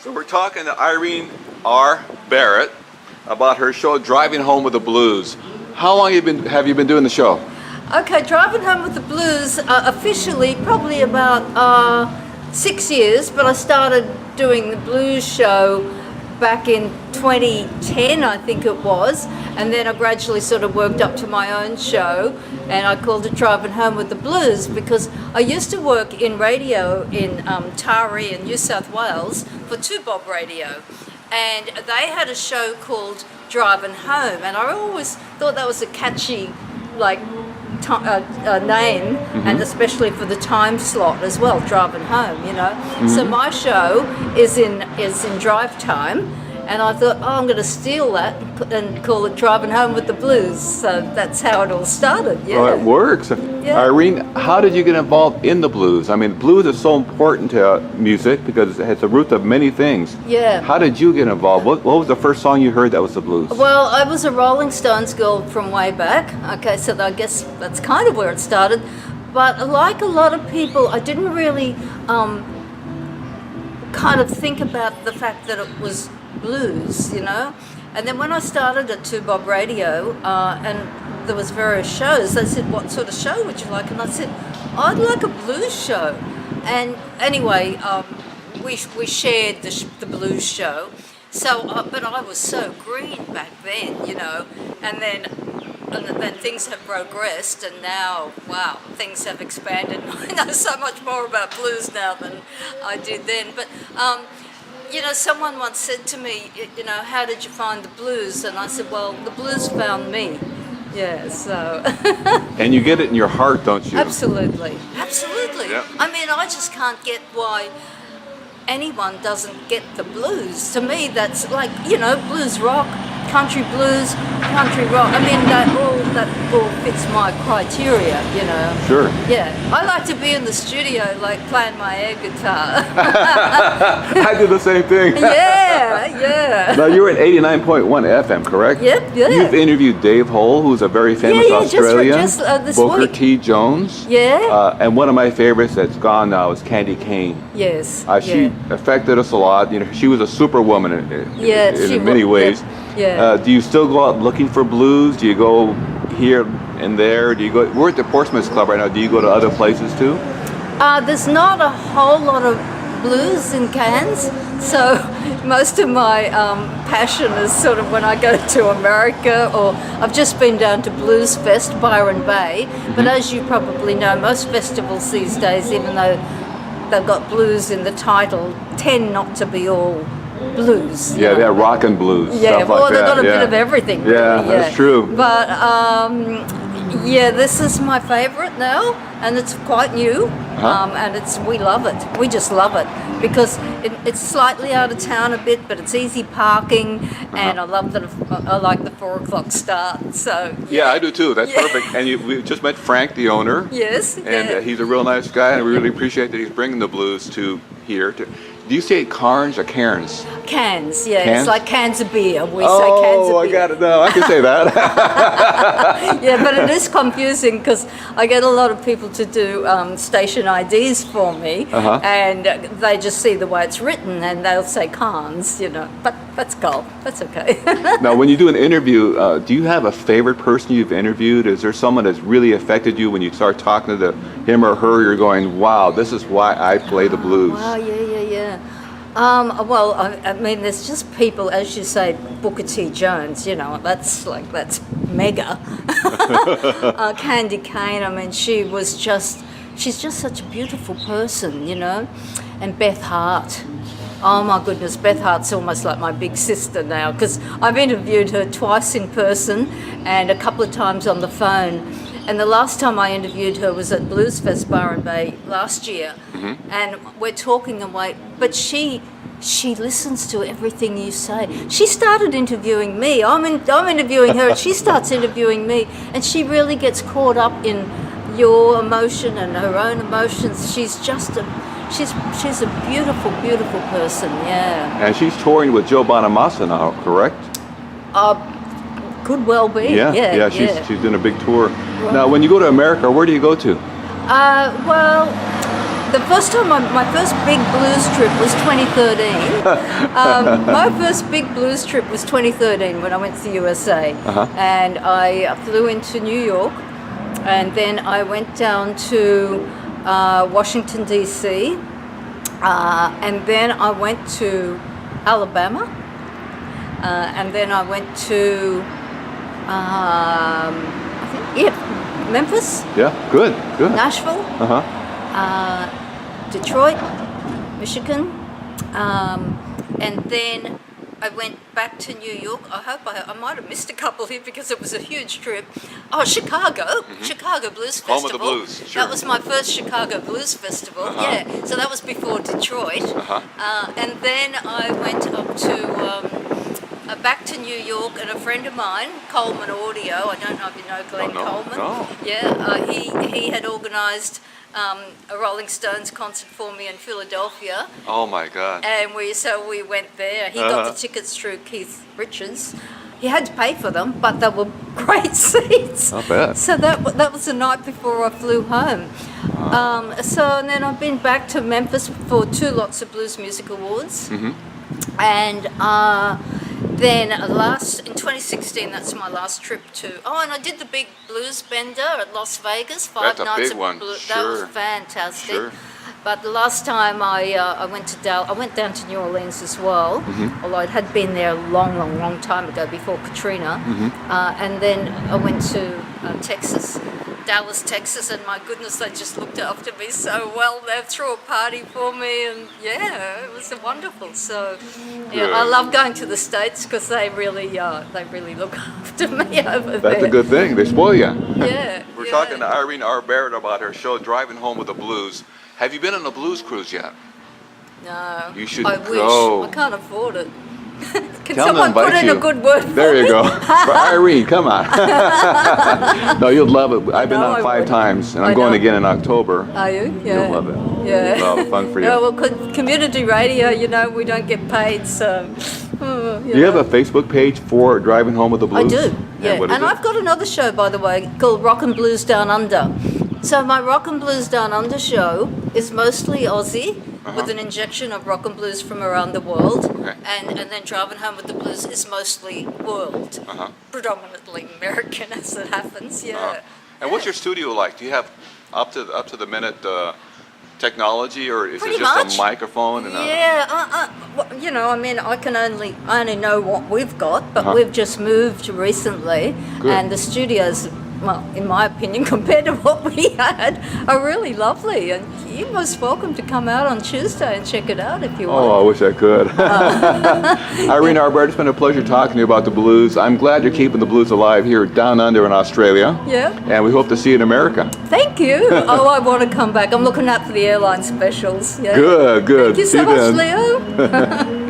So we're talking to Irene R Barrett about her show Driving Home with the Blues. How long have you been doing the show? Okay, Driving Home with the Blues, officially probably about 6 years, but I started doing the blues show back in 2010, I think it was, and then I gradually sort of worked up to my own show, and I called it Driving Home with the Blues because I used to work in radio in Taree in New South Wales for 2 Bob Radio, and they had a show called Driving Home, and I always thought that was a catchy, like, name, and especially for the time slot as well, Driving Home, you know. So my show is in drive time, and I thought, oh, I'm going to steal that and call it Driving Home with the Blues. So that's how it all started. Yeah. Well, it works. Yeah. Irene, how did you get involved in the blues? I mean, blues is so important to music because it's the root of many things. Yeah. How did you get involved? What was the first song you heard that was the blues? Well, I was a Rolling Stones girl from way back. Okay, so I guess that's kind of where it started. But like a lot of people, I didn't really kind of think about the fact that it was blues, you know. And then when I started at 2 Bob Radio, and there was various shows, they said, what sort of show would you like? And I said, I'd like a blues show. And anyway, we shared the blues show. So, but I was so green back then, you know, and then things have progressed, and now, wow, things have expanded. I know so much more about blues now than I did then. But you know, someone once said to me, you know, how did you find the blues? And I said, well, the blues found me. Yeah, so. And you get it in your heart, don't you? Absolutely, absolutely. Yep. I mean, I just can't get why anyone doesn't get the blues. To me, that's like, you know, blues rock, country blues, country rock. I mean, that all fits my criteria, you know. Sure. Yeah, I like to be in the studio, like playing my air guitar. I do the same thing. Yeah. Now, you're at 89.1 FM, correct? Yep. You've interviewed Dave Hole, who's a very famous Australian. Just this Booker week. T. Jones. Yeah. And one of my favorites that's gone now is Candy Kane. Yes. She affected us a lot. You know, she was a superwoman in many ways. Yeah. Do you still go out looking for blues? Do you go here and there? Do you go? We're at the Portsmith Club right now. Do you go to other places too? There's not a whole lot of blues in Cairns, so most of my passion is sort of when I go to America, or I've just been down to Blues Fest, Byron Bay. But as you probably know, most festivals these days, even though they've got blues in the title, tend not to be all blues. Yeah, they're rock and blues. Yeah, stuff well, like they've that. got a bit of everything. Yeah, really, that's true. But this is my favourite now, and it's quite new, and we love it. We just love it because it's slightly out of town a bit, but it's easy parking, and I love that. I like the 4:00 start. So yeah, I do too. That's perfect. And we just met Frank, the owner. Yes, and he's a real nice guy, and we really appreciate that he's bringing the blues to here. Do you say Cairns or Cairns? Cairns, yeah. Cairns? It's like cans of beer. We say cans of beer. Oh, I got it now. I can say that. Yeah, but it is confusing because I get a lot of people to do station IDs for me, and they just see the way it's written, and they'll say Cairns, you know. But that's cool. That's okay. Now, when you do an interview, do you have a favorite person you've interviewed? Is there someone that's really affected you when you start talking to him or her? You're going, wow, this is why I play the blues. Wow, yeah. Well, I mean, there's just people, as you say, Booker T. Jones, you know, that's mega. Candy Kane, I mean, she's just such a beautiful person, you know. And Beth Hart. Oh my goodness, Beth Hart's almost like my big sister now because I've interviewed her twice in person and a couple of times on the phone. And the last time I interviewed her was at Blues Fest Byron Bay last year, and we're talking away. But she listens to everything you say. She started interviewing me. I'm interviewing her, and she starts interviewing me, and she really gets caught up in your emotion and her own emotions. She's a beautiful, beautiful person. Yeah. And she's touring with Joe Bonamassa now, correct? Could well be. Yeah. She's doing a big tour. Right. Now, when you go to America, where do you go to? Well, the first time, my first big blues trip was 2013. My first big blues trip was 2013 when I went to the USA. And I flew into New York, and then I went down to Washington, D.C., and then I went to Alabama, and then I went to, I think, Memphis. Yeah, good. Nashville. Detroit, Michigan, and then I went back to New York. I might have missed a couple here because it was a huge trip. Oh, Chicago Blues Festival. Home of the blues, sure. That was my first Chicago Blues Festival. Yeah, so that was before Detroit. And then I went up to back to New York, and a friend of mine, Coleman Audio. I don't know if you know Glenn Coleman. No. Yeah, he had organised a Rolling Stones concert for me in Philadelphia. Oh my God. And we went there. He got the tickets through Keith Richards. He had to pay for them, but they were great seats. Not bad. So that was the night before I flew home. And then I've been back to Memphis for 2 Lots of Blues Music Awards. And then in 2016, that's my last trip to. Oh, and I did the big blues bender at Las Vegas. 5 That's a nights big of one. blues. Sure. That was fantastic. Sure. But the last time I went to I went down to New Orleans as well. Although it had been there a long time ago before Katrina. And then I went to Texas. Dallas, Texas, and my goodness, they just looked after me so well. They threw a party for me, and yeah, it was wonderful. So, yeah, I love going to the States because they really look after me over there. That's a good thing. They spoil you. Yeah. We're talking to Irene R Barrett about her show Driving Home with the Blues. Have you been on a blues cruise yet? No. You should I go. wish. I can't afford it. Can Tell someone them put in you. a good word for me? There you go. For Irene, come on. No, you'll love it. I've been No, on I 5 would. times, and I I'm going know. again in October. Are you? Yeah. You'll love it. Yeah. Well, fun for you. Yeah, well, community radio, we don't get paid, so. Do you have a Facebook page for Driving Home with the I Blues? do, yeah. What is And it? I've got another show, by the way, called Rock and Blues Down Under. So my Rock and Blues Down Under show is mostly Aussie, with an injection of rock and blues from around the world. Okay. And then Driving Home with the Blues is mostly world, predominantly American as it happens, yeah. And what's your studio like? Do you have up to the minute technology, or is Pretty it just much. a microphone? And Yeah, I mean, I only know what we've got, but we've just moved recently, Good. and the studios, well, in my opinion, compared to what we had, are really lovely. And you're most welcome to come out on Tuesday and check it out if you want. Oh, I wish I could. Irene R Barrett, it's been a pleasure talking to you about the blues. I'm glad you're keeping the blues alive here down under in Australia. Yeah. And we hope to see you in America. Thank you. Oh, I want to come back. I'm looking out for the airline specials. Yeah. Good. Thank you See so much, then. Leo.